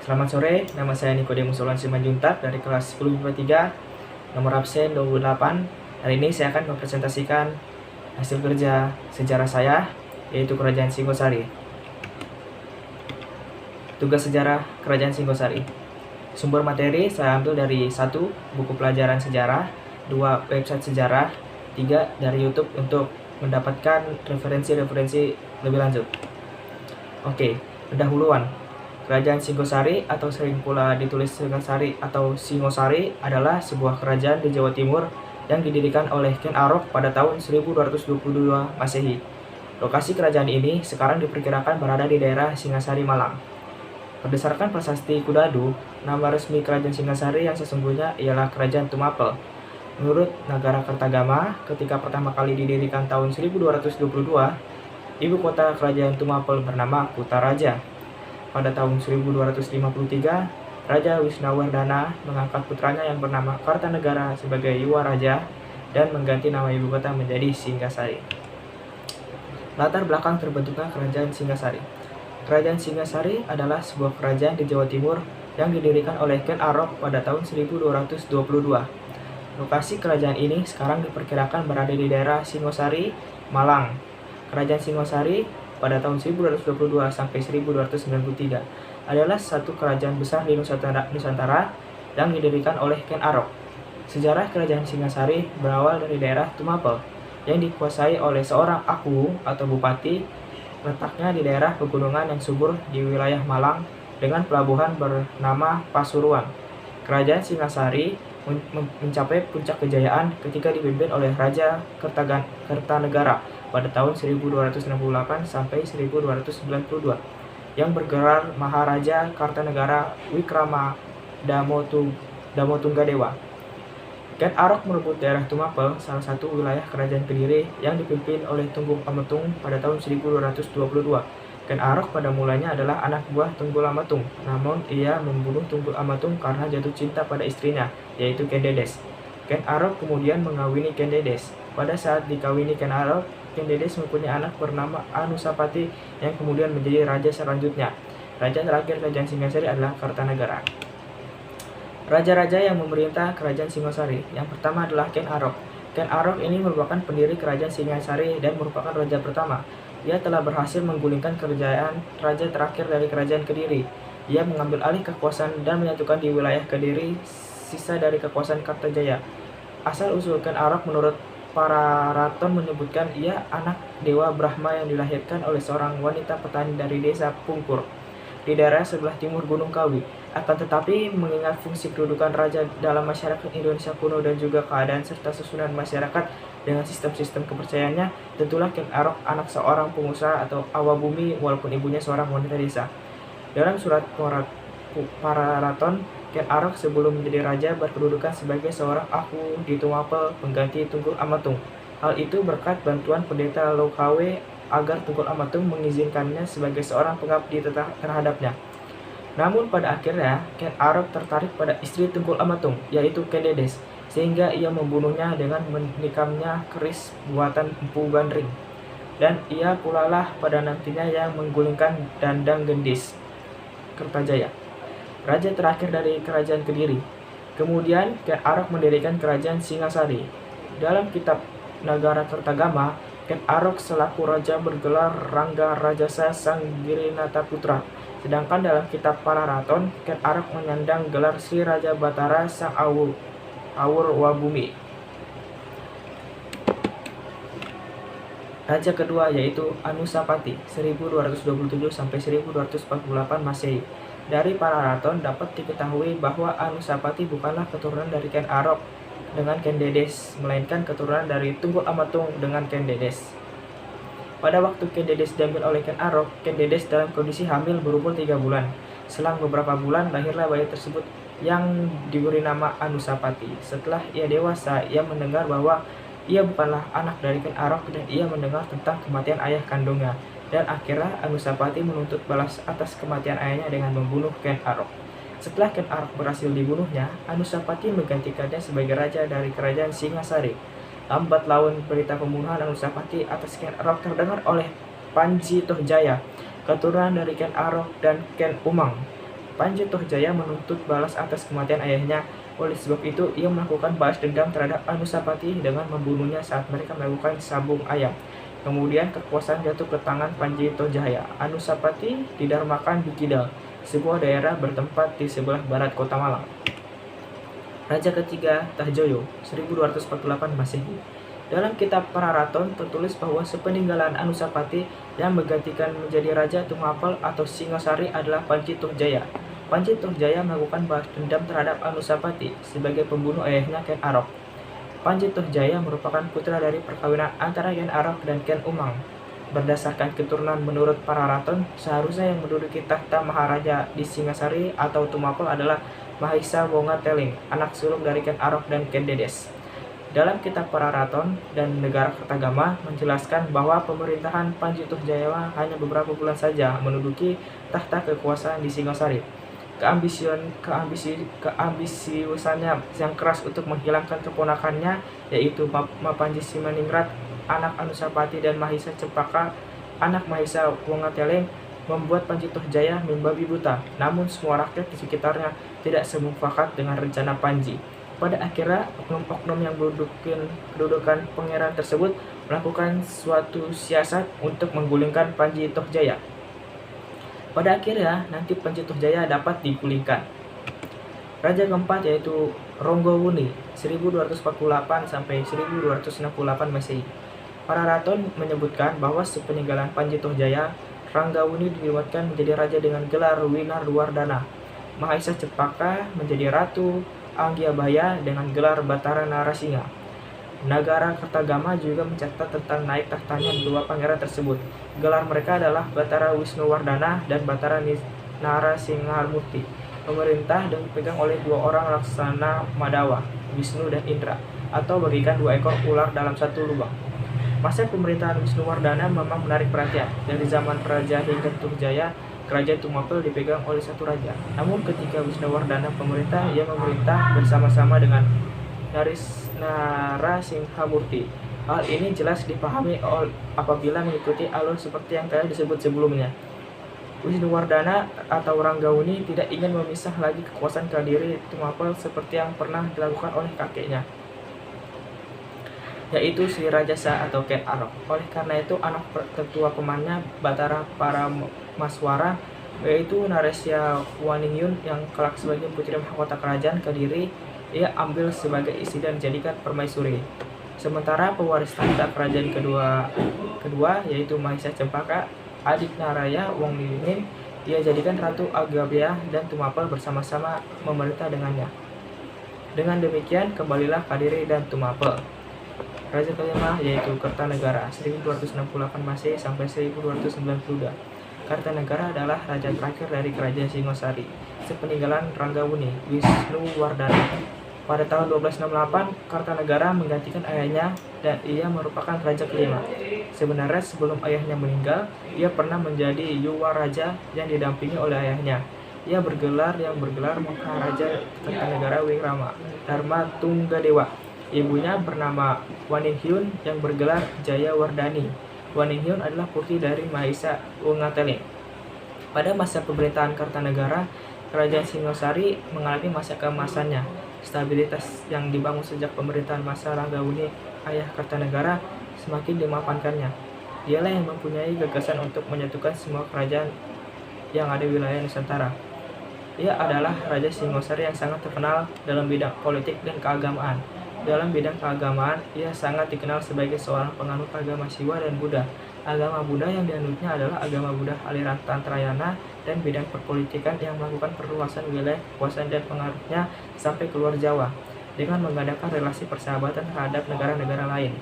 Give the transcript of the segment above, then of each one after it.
Selamat sore, nama saya Nikodemus Solan Simanjuntak dari kelas 10 IPA 3, nomor absen 28. Hari ini saya akan mempresentasikan hasil kerja sejarah saya, yaitu Kerajaan Singosari. Tugas sejarah Kerajaan Singosari. Sumber materi saya ambil dari 1. Buku pelajaran sejarah, 2. Website sejarah, 3. Dari YouTube untuk mendapatkan referensi-referensi lebih lanjut. Oke, pendahuluan. Kerajaan Singosari atau sering pula ditulis Singasari atau Singosari adalah sebuah kerajaan di Jawa Timur yang didirikan oleh Ken Arok pada tahun 1222 Masehi. Lokasi kerajaan ini sekarang diperkirakan berada di daerah Singasari, Malang. Berdasarkan prasasti Kudadu, nama resmi Kerajaan Singasari yang sesungguhnya ialah Kerajaan Tumapel. Menurut Nagara Kertagama, ketika pertama kali didirikan tahun 1222, ibu kota Kerajaan Tumapel bernama Kutaraja. Pada tahun 1253, Raja Wisnawardana mengangkat putranya yang bernama Kartanegara sebagai Yuwa Raja dan mengganti nama ibu kota menjadi Singasari. Latar belakang terbentuknya Kerajaan Singasari. Kerajaan Singasari adalah sebuah kerajaan di Jawa Timur yang didirikan oleh Ken Arok pada tahun 1222. Lokasi kerajaan ini sekarang diperkirakan berada di daerah Singosari, Malang. Kerajaan Singosari pada tahun 1222 sampai 1293 adalah satu kerajaan besar di Nusantara yang didirikan oleh Ken Arok. Sejarah Kerajaan Singasari berawal dari daerah Tumapel yang dikuasai oleh seorang aku atau bupati, letaknya di daerah pegunungan yang subur di wilayah Malang dengan pelabuhan bernama Pasuruan. Kerajaan Singasari mencapai puncak kejayaan ketika dipimpin oleh Raja Kertanegara pada tahun 1268 sampai 1292 yang bergelar Maharaja Kartanegara Wikrama Damotunggadewa. Ken Arok merebut daerah Tumapel, salah satu wilayah kerajaan Kediri yang dipimpin oleh Tunggul Ametung pada tahun 1222. Ken Arok pada mulanya adalah anak buah Tunggul Ametung, namun ia membunuh Tunggul Ametung karena jatuh cinta pada istrinya, yaitu Ken Dedes. Ken Arok kemudian mengawini Ken Dedes. Pada saat dikawini Ken Arok, Ken Dedes mempunyai anak bernama Anusapati yang kemudian menjadi raja selanjutnya. Raja terakhir Kerajaan Singasari adalah Kartanegara. Raja-raja yang memerintah Kerajaan Singosari. Yang pertama adalah Ken Arok. Ken Arok ini merupakan pendiri Kerajaan Singasari dan merupakan raja pertama. Ia telah berhasil menggulingkan kerajaan raja terakhir dari Kerajaan Kediri. Ia mengambil alih kekuasaan dan menyatukan di wilayah Kediri sisa dari kekuasaan Kartajaya. Asal-usul Ken Arok menurut para raton menyebutkan ia anak Dewa Brahma yang dilahirkan oleh seorang wanita petani dari desa Pungkur di daerah sebelah timur Gunung Kawi. Akan tetapi mengingat fungsi kedudukan raja dalam masyarakat Indonesia kuno dan juga keadaan serta susunan masyarakat dengan sistem-sistem kepercayaannya, tentulah Ken Arok anak seorang pengusaha atau awabumi walaupun ibunya seorang wanita desa. Dalam surat para raton, Ken Arok sebelum menjadi raja berkedudukan sebagai seorang aku di Tumapel pengganti Tunggul Ametung. Hal itu berkat bantuan pendeta Lokawe agar Tunggul Ametung mengizinkannya sebagai seorang pengabdi terhadapnya. Namun pada akhirnya Ken Arok tertarik pada istri Tunggul Ametung, yaitu Ken Dedes, sehingga ia membunuhnya dengan menikamnya keris buatan Empu Gandring. Dan ia pula lah pada nantinya yang menggulingkan Dandang Gendis Kertajaya, raja terakhir dari Kerajaan Kediri. Kemudian Ken Arok mendirikan Kerajaan Singasari. Dalam kitab Nagara Kertagama, Ken Arok selaku raja bergelar Rangga Rajasa Sang Girinata Putra. Sedangkan dalam kitab para raton, Ken Arok menyandang gelar Sri Raja Batara Sang Awur Wabumi. Raja kedua yaitu Anusapati 1227 sampai 1248 Masehi. Dari para raton dapat diketahui bahwa Anusapati bukanlah keturunan dari Ken Arok dengan Ken Dedes, melainkan keturunan dari Tunggul Ametung dengan Ken Dedes. Pada waktu Ken Dedes diambil oleh Ken Arok, Ken Dedes dalam kondisi hamil berumur 3 bulan. Selang beberapa bulan lahirlah bayi tersebut yang diberi nama Anusapati. Setelah ia dewasa, ia mendengar bahwa ia bukanlah anak dari Ken Arok dan ia mendengar tentang kematian ayah kandungnya. Dan akhirnya Anusapati menuntut balas atas kematian ayahnya dengan membunuh Ken Arok. Setelah Ken Arok berhasil dibunuhnya, Anusapati menggantikannya sebagai raja dari Kerajaan Singasari. Lambat laun berita pembunuhan Anusapati atas Ken Arok terdengar oleh Panji Tohjaya, keturunan dari Ken Arok dan Ken Umang. Panji Tohjaya menuntut balas atas kematian ayahnya. Oleh sebab itu, ia melakukan balas dendam terhadap Anusapati dengan membunuhnya saat mereka melakukan sabung ayam. Kemudian kekuasaan jatuh ke tangan Panji Tohjaya. Anusapati didarmakan di Kidal, sebuah daerah bertempat di sebelah barat kota Malang. Raja ketiga Tahjoyo, 1248 Masehi. Dalam kitab Pararaton tertulis bahwa sepeninggalan Anusapati yang menggantikan menjadi Raja Tumapel atau Singasari adalah Panji Tohjaya. Panji Tohjaya melakukan balas dendam terhadap Anusapati sebagai pembunuh ayahnya Ken Arok. Panji Tohjaya merupakan putra dari perkawinan antara Ken Arok dan Ken Umang. Berdasarkan keturunan menurut Pararaton, seharusnya yang menduduki tahta Maharaja di Singasari atau Tumapel adalah Mahisa Wongateling, anak sulung dari Ken Arok dan Ken Dedes. Dalam kitab Pararaton dan Negara Kertagama menjelaskan bahwa pemerintahan Panji Tohjaya hanya beberapa bulan saja menduduki tahta kekuasaan di Singasari. Keambisiusannya yang keras untuk menghilangkan keponakannya, yaitu Mapanji Simaningrat, anak Anusapati, dan Mahisa Cempaka, anak Mahisa Wongateleng, membuat Panji Tohjaya membabi buta. Namun semua rakyat di sekitarnya tidak semufakat dengan rencana Panji. Pada akhirnya, oknum-oknum yang kedudukan pangeran tersebut melakukan suatu siasat untuk menggulingkan Panji Tohjaya. Pada akhirnya, nanti Panji Tohjaya dapat digulingkan. Raja keempat yaitu Ronggowuni, 1248 sampai 1268 Masehi. Pararaton menyebutkan bahwa sepeninggalan Panji Tohjaya, Ranggawuni diriwayatkan menjadi raja dengan gelar Winarduwardana. Mahisa Cempaka menjadi ratu, Anggiabaya dengan gelar Batara Narasinga. Nagara Kertagama juga mencatat tentang naik tahtanya dua pangeran tersebut. Gelar mereka adalah Batara Wisnuwardana dan Batara Narasinghamurti. Pemerintah dipegang oleh dua orang laksana Madawa, Wisnu dan Indra, atau bagikan dua ekor ular dalam satu lubang. Masa pemerintahan Wisnuwardana memang menarik perhatian. Dari zaman Raja hingga Tohjaya, kerajaan Tumapel dipegang oleh satu raja. Namun ketika Wisnuwardana pemerintah, ia memerintah bersama-sama dengan Narasinghamurti. Hal ini jelas dipahami apabila mengikuti alur seperti yang telah disebut sebelumnya. Wisnuwardana atau Ranggawuni tidak ingin memisah lagi kekuasaan Kediri Tumapel seperti yang pernah dilakukan oleh kakeknya, yaitu Sri Rajasa atau Ken Arok. Oleh karena itu, anak tertua pamannya Batara Paramaswara, yaitu Naresya Waningyun yang kelak sebagai putri mahkota kerajaan Kediri, ia ambil sebagai istri dan jadikan permaisuri. Sementara pewaris tahta kerajaan kedua yaitu Mahisa Cempaka, adik Naraya Wongningyun, ia jadikan Ratu Agabya dan Tumapel bersama-sama memerintah dengannya. Dengan demikian, kembalilah Kediri dan Tumapel. Raja kelima yaitu Kertanegara, 1268 Masehi sampai 1292. Kertanegara adalah raja terakhir dari kerajaan Singosari, sepeninggalan Ranggawuni, Wisnuwardana. Pada tahun 1268, Kertanegara menggantikan ayahnya dan ia merupakan raja kelima. Sebenarnya sebelum ayahnya meninggal, ia pernah menjadi Yuwa Raja yang didampingi oleh ayahnya. Ia bergelar Maharaja Kertanegara Wingrama Dharma Tunggadewa. Ibunya bernama Waningyun yang bergelar Jayawardani. Waningyun adalah putri dari Mahisa Wongateleng. Pada masa pemerintahan Kertanegara, kerajaan Singosari mengalami masa keemasannya. Stabilitas yang dibangun sejak pemerintahan masa Ranggawuni, ayah Kertanegara, semakin dimapankannya. Dialah yang mempunyai gagasan untuk menyatukan semua kerajaan yang ada di wilayah Nusantara. Ia adalah Raja Singosari yang sangat terkenal dalam bidang politik dan keagamaan. Dalam bidang keagamaan, ia sangat dikenal sebagai seorang penganut agama Siwa dan Buddha. Agama Buddha yang dianutnya adalah agama Buddha aliran Tantrayana, dan bidang perpolitikan yang melakukan perluasan wilayah kekuasaan dan pengaruhnya sampai keluar Jawa, dengan mengadakan relasi persahabatan terhadap negara-negara lain.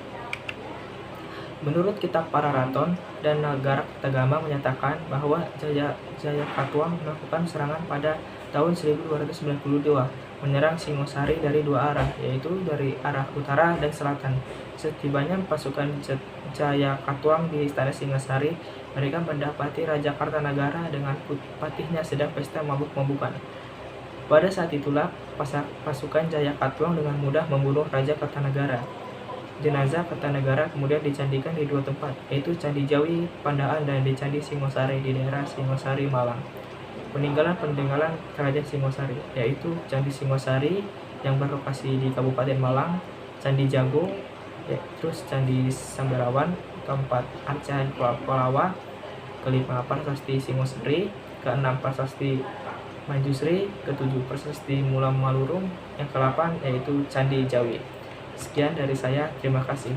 Menurut kitab Pararaton dan Negara Kertagama menyatakan bahwa Jayakatwang melakukan serangan pada tahun 1292, menyerang Singosari dari dua arah, yaitu dari arah utara dan selatan. Setibanya pasukan Jayakatwang di istana Singosari, mereka mendapati Raja Kertanegara dengan patihnya sedang pesta mabuk-mabukan. Pada saat itulah pasukan Jayakatwang dengan mudah membunuh Raja Kertanegara. Jenazah Kertanegara kemudian dicandikan di dua tempat, yaitu Candi Jawi Pandaan dan di Candi Singosari di daerah Singosari, Malang. peninggalan Kerajaan Singosari, yaitu Candi Singosari yang berlokasi di Kabupaten Malang, Candi Jago, terus Candi Sambarawan, keempat Arca Palawa, kelima Prasasti Singosari, keenam Prasasti Manjusri, ketujuh Prasasti Mulam Malurung, yang ke-8 yaitu Candi Jawi. Sekian dari saya, terima kasih.